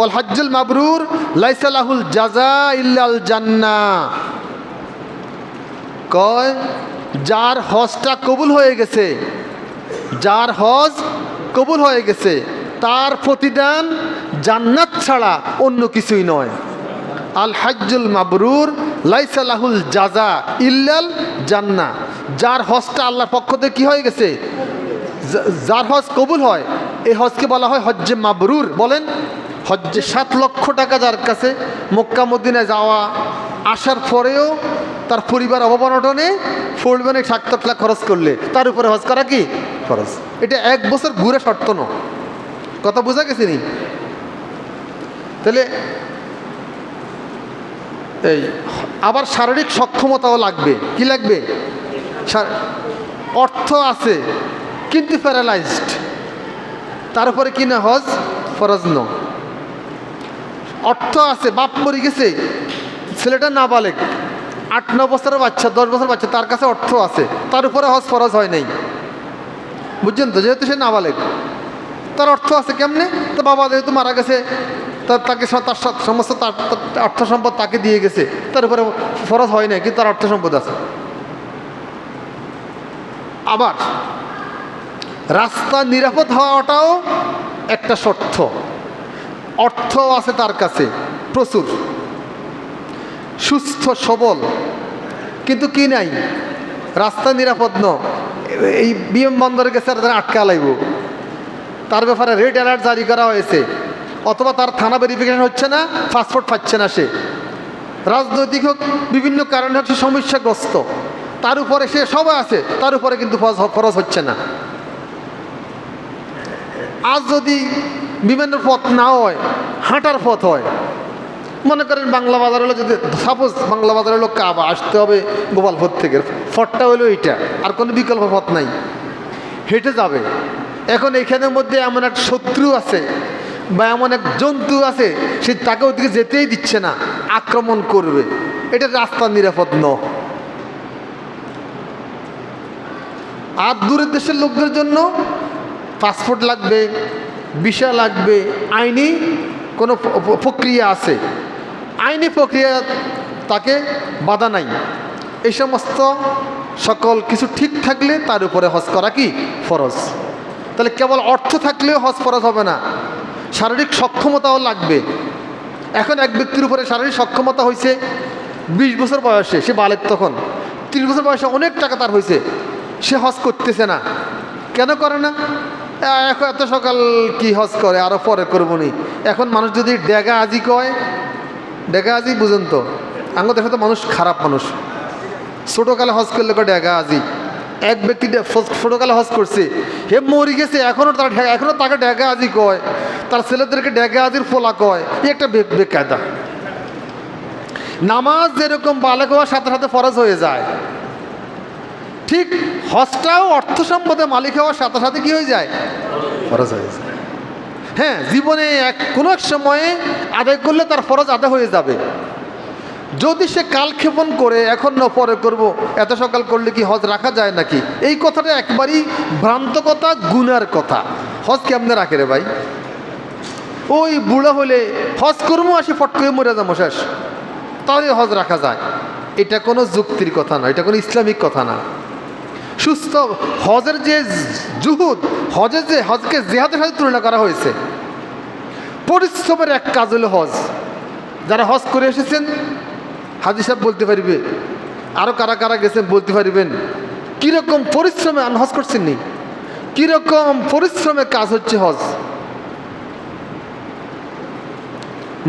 ওয়াল হজ্জুল মাবরুর লাইসা লাহুল জাযা ইল্লাল জান্নাহ। কয় যার হজটা কবুল হয়ে গেছে, যার হজ কবুল হয়ে গেছে তার প্রতিদান জান্নাত ছাড়া অন্য কিছুই নয়। আল হজ্জুল মাবরুর লাইসা লাহুল জাযা ইল্লাল জান্নাহ। যার হজটা আল্লাহর পক্ষ থেকে কি হয়ে গেছে, যার হজ কবুল হয়, এই হজকে বলা হয় হজ্জে মাবরুর। বলেন, হজ্জে 7 লক্ষ টাকা যার কাছে মক্কা মদিনায় যাওয়া আসার পরেও তার পরিবার অবনটনে ফোল্ডম্যানে 7 লাখ খরচ করলে তার উপরে হজ করা কি খরচ। এটা 1 বছর ঘুরে শর্ত ন, কথা বোঝা গেছে নি? তাহলে এই আবার শারীরিক সক্ষমতাও লাগবে। কি লাগবে? অর্থ আছে কিন্তু প্যারালাইজড, তার উপরে কি না হজ ফরজ ন। অর্থ আছে, বাপ মরে গেছে, ছেলেটা নাবালেগ, 8-9 বছরের বাচ্চা, 10 বছর বাচ্চা, তার কাছে অর্থ আছে, তার উপরে হজ ফরজ হয় নাই। বুঝছেন তো? যেহেতু সে নাবালেগ, তার অর্থ আছে। কেমনে? তো বাবা যেহেতু মারা গেছে, তাকে তার সমস্ত তার অর্থ সম্পদ তাকে দিয়ে গেছে, তার উপরে ফরজ হয় নাই, কিন্তু তার অর্থ সম্পদ আছে। আবার রাস্তা নিরাপদ হওয়াটাও একটা শর্ত। অর্থ আছে তার কাছে প্রচুর, সুস্থ সবল, কিন্তু কি নাই, রাস্তা নিরাপদ ন। এই বিমানবন্দরে গেছে তারা আটকা লাইব, তার ব্যাপারে রেড অ্যালার্ট জারি করা হয়েছে, অথবা তার থানা ভেরিফিকেশন হচ্ছে না, পাসপোর্ট পাচ্ছে না, সে রাজনৈতিক হোক বিভিন্ন কারণে হোক সে সমস্যাগ্রস্ত, তার উপরে সে সবাই আছে, তার উপরে কিন্তু ফরজ হচ্ছে না। আজ যদি বিমানের পথ না হয়, হাঁটার পথ হয়, মনে করেন বাংলা বাজার হলো, যদি সাপোজ বাংলা বাজার হলো কাবা, আসতে হবে গোপালপুর থেকে, পথটা হলো এইটা, আর কোনো বিকল্প পথ নাই, হেঁটে যাবে। এখন এখানের মধ্যে এমন এক শত্রু আছে বা এমন এক জন্তু আছে, সে তাকে ওদিকে যেতেই দিচ্ছে না, আক্রমণ করবে, এটা রাস্তা নিরাপদ ন। আর দূরের দেশের লোকদের জন্য পাসপোর্ট লাগবে, ভিসা লাগবে, আইনি কোনো প্রক্রিয়া আছে, আইনি প্রক্রিয়া তাকে বাধা নাই। এই সমস্ত সকল কিছু ঠিক থাকলে তার উপরে হজ করা কি ফরজ। তাহলে কেবল অর্থ থাকলেও হজ ফরজ হবে না, শারীরিক সক্ষমতাও লাগবে। এখন এক ব্যক্তির উপরে শারীরিক সক্ষমতা হয়েছে 20 বছর বয়সে, সে বালেক, তখন 30 বছর বয়সে অনেক টাকা তার হয়েছে, সে হজ করতেছে না। কেন করে না? এখন এত সকাল কি হজ করে, আরও পরে করবো নি। এখন মানুষ যদি ডেগা আজি কয়, ডেগা আজি বুঝুন তো, আঙ্গ দেখে তো মানুষ খারাপ মানুষ, ছোটোকালে হজ করলে কয় ডেগা আজি। এক ব্যক্তি ছোটোকালে হজ করছে, হে মরি গেছে, এখনও তাকে ডেগা আজি কয়, তার ছেলেদেরকে ডেগা আজির ফোলা কয়, একটা বেকায়দা। নামাজ যেরকম বালেক হওয়ার সাথে সাথে ফরজ হয়ে যায়, ঠিক হজটাও অর্থ সম্পদে মালিক হওয়ার সাথে সাথে কি হয়ে যায়, ফরজ হয়ে যায়। হ্যাঁ, জীবনে কোনো এক সময়ে আদায় করলে তার ফরজ আদায় হয়ে যাবে। যদি সে কালক্ষেপণ করে এখন না পরে করব, এত সকাল করলে কি হজ রাখা যায় নাকি, এই কথাটা একবারই ভ্রান্ত কথা, গুনার কথা। হজ কেমনে রাখে রে ভাই? ওই বুড়া হলে হজ করবো, আসি ফট করে মরে যাবো, শেষ, তাহলে হজ রাখা যায়। এটা কোনো যুক্তির কথা না, এটা কোনো ইসলামিক কথা না। সুস্থ হজের যে জুহুদ, হজকে জিহাদের সাথে তুলনা করা হয়েছে। পরিশ্রমের এক কাজ হলো হজ। যারা হজ করে এসেছেন হাজী সাহেব বলতে পারবে, আরও কারা কারা গেছেন বলতে পারবেন, কীরকম পরিশ্রমে হজ করছেন নি, কীরকম পরিশ্রমের কাজ হচ্ছে হজ।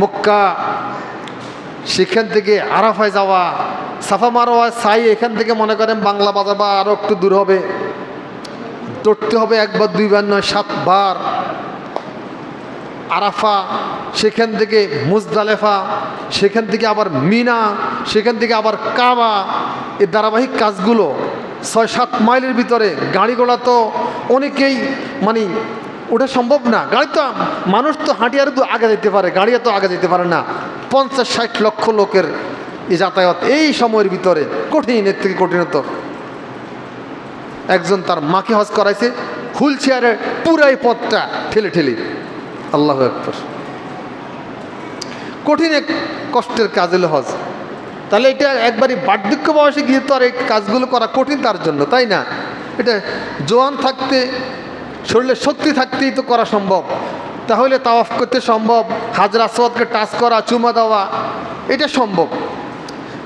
মক্কা, সেখান থেকে আরাফায় যাওয়া, সাফা মারোয়া সাই, এখান থেকে মনে করেন বাংলা বাজার বা আরও একটু দূর হবে, দৌড়তে হবে 1 বার 2 বার নয় 7 বার। আরাফা, সেখান থেকে মুজদালেফা, সেখান থেকে আবার মিনা, সেখান থেকে আবার কাবা, এই ধারাবাহিক কাজগুলো 6-7 মাইলের ভিতরে। গাড়ি ঘোড়া তো অনেকেই মানে ওটা সম্ভব না, গাড়ি তো মানুষ তো হাঁটি আর আগে যেতে পারে, গাড়ি তো আগে যেতে পারে না। 50-60 লক্ষ লোকের এই যাতায়াত এই সময়ের ভিতরে কঠিন, এর থেকে কঠিনতর। একজন তার মাকে হজ করাইছে হুইল চেয়ারে পুরাই পথটা ঠেলে ঠেলে। আল্লাহু আকবার। কঠিন এক কষ্টের কাজ হলো হজ। তাহলে এটা একবারই বার্ধক্য বয়সে গিয়ে তো আর এই কাজগুলো করা কঠিন তার জন্য, তাই না? এটা জোয়ান থাকতে, শরীরে শক্তি থাকতেই তো করা সম্ভব। তাহলে তাওয়াফ করতে সম্ভব, হাজরা আসওয়াদকে টাচ করা, চুমা দেওয়া, এটা সম্ভব।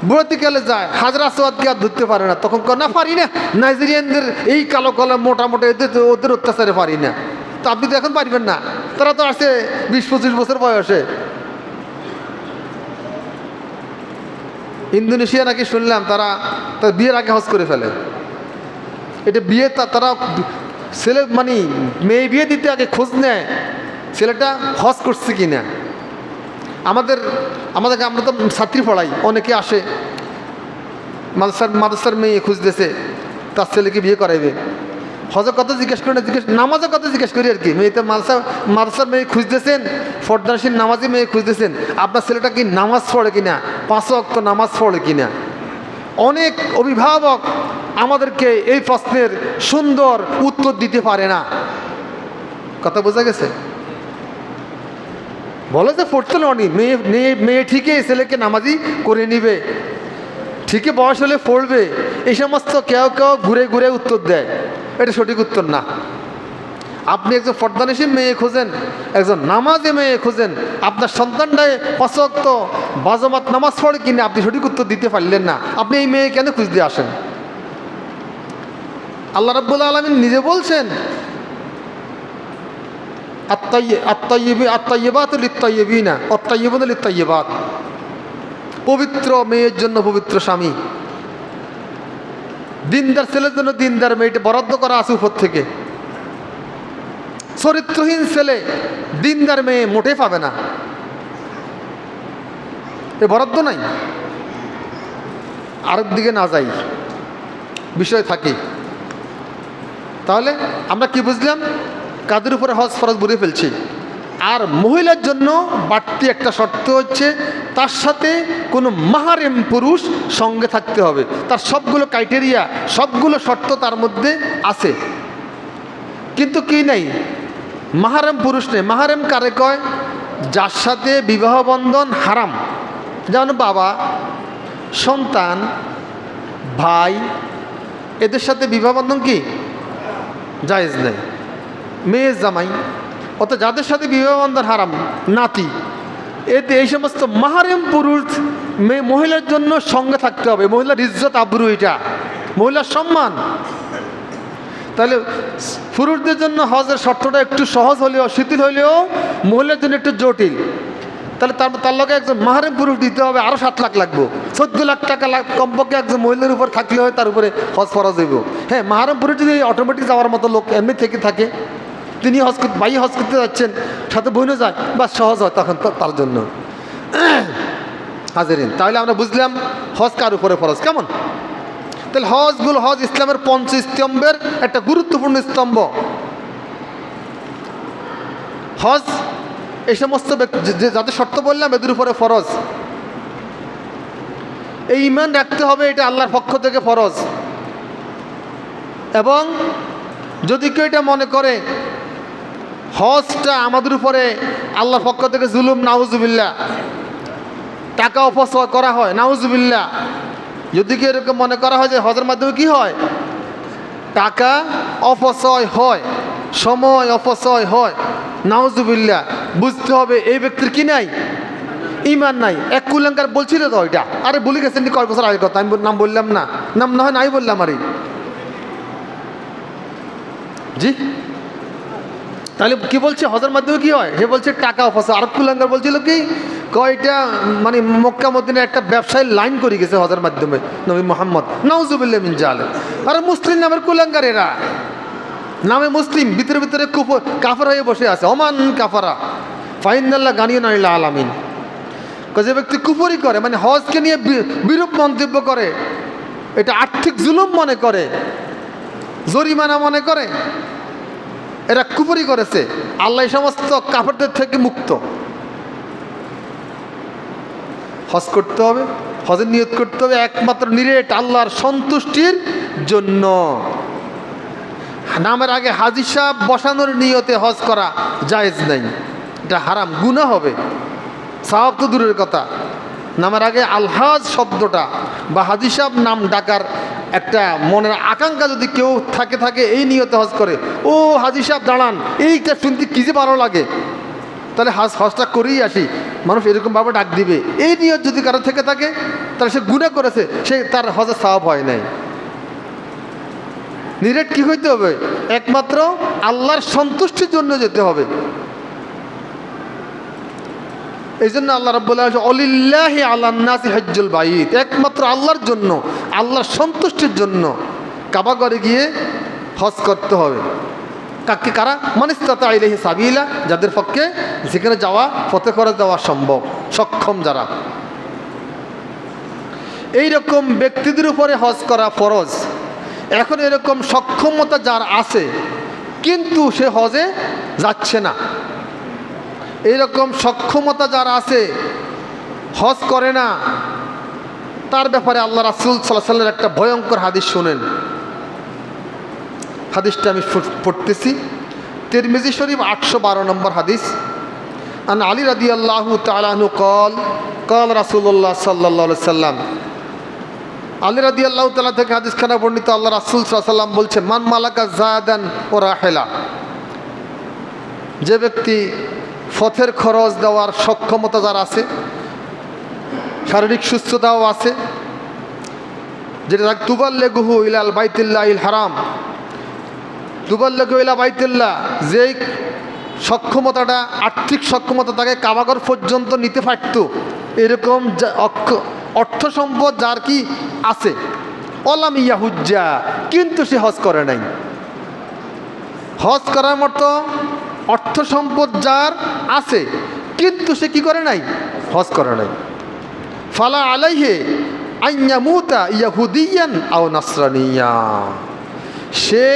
বুড়াতিকালে যায়, হাজরা আসওয়াদকে আর ধরতে পারে না, তখন না পারি না, নাইজেরিয়ানদের এই কালো কালো মোটামুটি ওদের অত্যাচারে পারি না। তো আপনি তো এখন পারবেন না, তারা তো আসছে 20-25 বছর বয়সে। ইন্দোনেশিয়া নাকি শুনলাম তারা তার বিয়ের আগে হজ করে ফেলে। এটা বিয়ে তারা ছেলে মানে মেয়ে বিয়ে দিতে আগে খোঁজ নেয় ছেলেটা হজ করছে কি না। আমাদেরকে আমরা তো ছাত্রী পড়াই, অনেকে আসে মাদ্রাসার মেয়ে খুঁজতেছে তার ছেলেকে বিয়ে করাইবে। হজের কথা জিজ্ঞেস করি না, নামাজের কথা জিজ্ঞেস করি আর কি। মেয়েতে মাদ্রাসার মেয়ে খুঁজতেছেন, ফরদানশীল নামাজি মেয়ে খুঁজতেছেন, আপনার ছেলেটা কি নামাজ পড়ে কিনা, 5 ওয়াক্ত নামাজ পড়ে কিনা। অনেক অভিভাবক আমাদেরকে এই প্রশ্নের সুন্দর উত্তর দিতে পারে না। কথা বোঝা গেছে? বলে যে পড়তে ননি, মেয়ে ঠিকই ছেলেকে নামাজি করে নিবে, ঠিকই বয়স হলে পড়বে, এই সমস্ত কেউ ঘুরে ঘুরে উত্তর দেয়। এটা সঠিক উত্তর না। আপনি একজন ফরদানশীল মেয়ে খোঁজেন, একজন নামাজে মেয়ে খোঁজেন, আপনার সন্তানটাই 5 ওয়াক্ত বাজামাত নামাজ পড়ে কিনা আপনি সঠিক উত্তর দিতে পারলেন না, আপনি এই মেয়ে কেন খুঁজতে আসেন? আল্লাহ রাব্বুল আলামিন নিজে বলছেন, পবিত্র মেয়ের জন্য পবিত্র স্বামী, দিনদার ছেলের জন্য দিনদার মেয়েটা বরাদ্দ করা আছে উপর থেকে। চরিত্রহীন ছেলে দিনদার মেয়ে মোটেই পাবে না, এ বরাদ্দ নাই। আরেক দিকে না যাই, বিষয় থাকে। তাহলে আমরা কি বুঝলাম? কাদের উপরে হজ ফরজ বুঝে ফেলছি। আর মহিলার জন্য বাড়তি একটা শর্ত হচ্ছে তার সাথে কোনো মাহারেম পুরুষ সঙ্গে থাকতে হবে। তার সবগুলো ক্রাইটেরিয়া, সবগুলো শর্ত তার মধ্যে আছে, কিন্তু কি নেই? মাহারেম পুরুষ নেই। মাহারেম কারে কয়? যার সাথে বিবাহ বন্ধন হারাম, যেমন বাবা, সন্তান, ভাই, এদের সাথে বিবাহ বন্ধন কি জায়েজ নেই। মেয়ে জামাই, অত যাদের সাথে বিবাহ বন্ধন হারাম, নাতি, এতে এই সমস্ত মাহারেম পুরুষ মহিলার জন্য সঙ্গে থাকতে হবে। মহিলার ইজ্জত আবরু, এটা মহিলার সম্মান। তাহলে পুরুষদের জন্য হজের শর্তটা একটু সহজ হলেও, শিথিল হলেও মহিলার জন্য একটু জটিল। তাহলে তার লগে একজন মাহারেম পুরুষ দিতে হবে, আরও 7 লাখ লাগবে। 14 লাখ টাকা কমপক্ষে একজন মহিলার উপর থাকলে হয়, তার উপরে হজ ফরজ হইব। হ্যাঁ, মাহারেম পুরুষ যদি অটোমেটিক যাওয়ার মতো লোক এমনি থেকে থাকে, তিনি ভাই হজ করতে যাচ্ছেন, সাথে বোনও যায়, বা সহজ হয় তখন তার জন্য। হাজেরিন, তাহলে আমরা বুঝলাম হজ কার উপরে ফরজ। কেমন? তাহলে হজ ইসলামের 5 স্তম্ভের একটা গুরুত্বপূর্ণ স্তম্ভ। হজ এই সমস্ত যাদের শর্ত বললাম এদের উপরে ফরজ। এই ঈমান রাখতে হবে, এটা আল্লাহর পক্ষ থেকে ফরজ। এবং যদি কেউ এটা মনে করে হজটা আমাদের উপরে আল্লাহর পক্ষ থেকে জুলুম, নাউজুবিল্লাহ, টাকা অপচয় করা হয়, নাউজুবিল্লাহ, যদি কেউ এরকম মনে করা হয় যে হজের মাধ্যমে কি হয়, টাকা অপচয় হয়, সময় অপচয় হয়, নাউজুবিল্লাহ, বুঝতে হবে এই ব্যক্তির কি নাই? ঈমান নাই। এক কুলাঙ্কার বলছিল তো ওইটা, আরে বলে গেছেন কয়েক বছর আগের কথা, আমি নাম বললাম না, নাম না হয় নাই বললাম। আরে জি, তাহলে কি বলছে হজের মাধ্যমে কি হয়? সে বলছে টাকা অপচয়। আর কুলাঙ্কার বলছিল কি, কয়টা মানে মক্কা মদিনার একটা ব্যবসায়ী লাইন করে গেছে হজের মাধ্যমে নবী মুহাম্মদ, নাউজুবিল্লাহ মিন জালিক। আর মুসলিম নামের কুলাঙ্কার, এরা নামে মুসলিম, ভিতরে ভিতরে কাফার হয়ে বসে আছে। ওমান কাফারা ফাইনাল্লাহ গানিয়ুন আনিল আলামিন। যে ব্যক্তি কুফরি করে, মানে হজকে নিয়ে বিরূপ মন্তব্য করে, এটা আর্থিক জুলুম মনে করে, জরিমানা মনে করে, এরা কুফরি করেছে। আল্লাহ সমস্ত কাফেরদের থেকে মুক্ত। হজ করতে হবে, হজের নিয়ত করতে হবে একমাত্র নিরেট আল্লাহর সন্তুষ্টির জন্য। নামের আগে হাজী সাহেব বসানোর নিয়তে হজ করা জায়েজ নাই, এটা হারাম, গুনাহ হবে। সওয়াব তো দূরের কথা, নামের আগে আলহাজ শব্দটা বা হাজী সাহেব নাম ডাকার একটা মনের আকাঙ্ক্ষা যদি কেউ থাকে এই নিয়তে হজ করে, ও হাজী সাহেব দাঁড়ান, এইটা শুনতে কী যে ভালো লাগে, তাহলে হজটা করেই আসি, মানুষ এরকমভাবে ডাক দিবে, এই নিয়ত যদি কারো থেকে থাকে তাহলে সে গুনাহ করেছে, সে তার হজের সওয়াব হয় নাই। নিরেট কি হইতে হবে? একমাত্র আল্লাহর সন্তুষ্টির জন্য যেতে হবে। এই জন্য আল্লাহ রাব্বুল আলামিন অলিল্লাহি আলান নাসি হজ্জুল বাইত, একমাত্র আল্লাহর জন্য, আল্লাহর সন্তুষ্টির জন্য কাবা ঘরে গিয়ে হজ করতে হবে। কারা? মান ইসতাতা ইলাইহি সাবিলা, যাদের পক্ষে যেখানে যাওয়া পথে করে যাওয়া সম্ভব, সক্ষম যারা। এই রকম ব্যক্তিদের উপরে হজ করা ফরজ। এখন এরকম সক্ষমতা যার আছে কিন্তু সে হজে যাচ্ছে না, এইরকম সক্ষমতা যার আছে হজ করে না, তার ব্যাপারে আল্লাহ রাসূল সাল্লাল্লাহু আলাইহি ওয়াসাল্লামের একটা ভয়ঙ্কর হাদিস শুনেন। হাদিসটা আমি পড়তেছি, তিরমিজি শরীফ 812 নম্বর হাদিস। আন আলী রাদিয়াল্লাহু তাআলা আনহু قال রাসূলুল্লাহ সাল্লাল্লাহু আলাইহি ওয়াসাল্লাম, আলী রাদিয়াল্লাহু তাআলা থেকে হাদিসখানা বর্ণিত, আল্লাহ রাসূল সাল্লাল্লাহু আলাইহি ওয়াসাল্লাম বলছেন, মান মালাকা যাদান ওয়া রাহিলা, যে ব্যক্তি পথের খরচ দেওয়ার সক্ষমতা যার আছে, শারীরিক সুস্থতাও আছে, যেটা তুবাল্লিগুহু ইলাল বাইতুল্লাহিল হারাম, তুবাল্লিগু ইলা বাইতুল্লাহ, যেই সক্ষমতাটা, আর্থিক সক্ষমতা তাকে কাবাঘর পর্যন্ত নিতে পারত, এরকম অর্থ সম্পদ যার কি আছে, অলাম ইয়াহুজ্জা, কিন্তু সে হজ করে নাই। হজ করার মতো অর্থ সম্পদ যার আছে কিন্তু সে কি করে নাই? হজ করে নাই। ফালা আলাইহে আইয়ামুতা ইয়াহুদিয়ান আও নাসরানিয়া, সে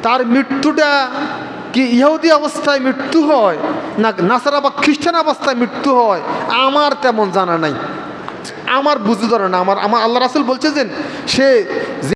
তার মৃত্যুটা কি ইহুদি অবস্থায় মৃত্যু হয় না নাসারা বা খ্রিস্টান অবস্থায় মৃত্যু হয় আমার তেমন জানা নাই, আমার বুঝতে ধরে না। আমার আল্লাহ রাসূল বলছে যে সে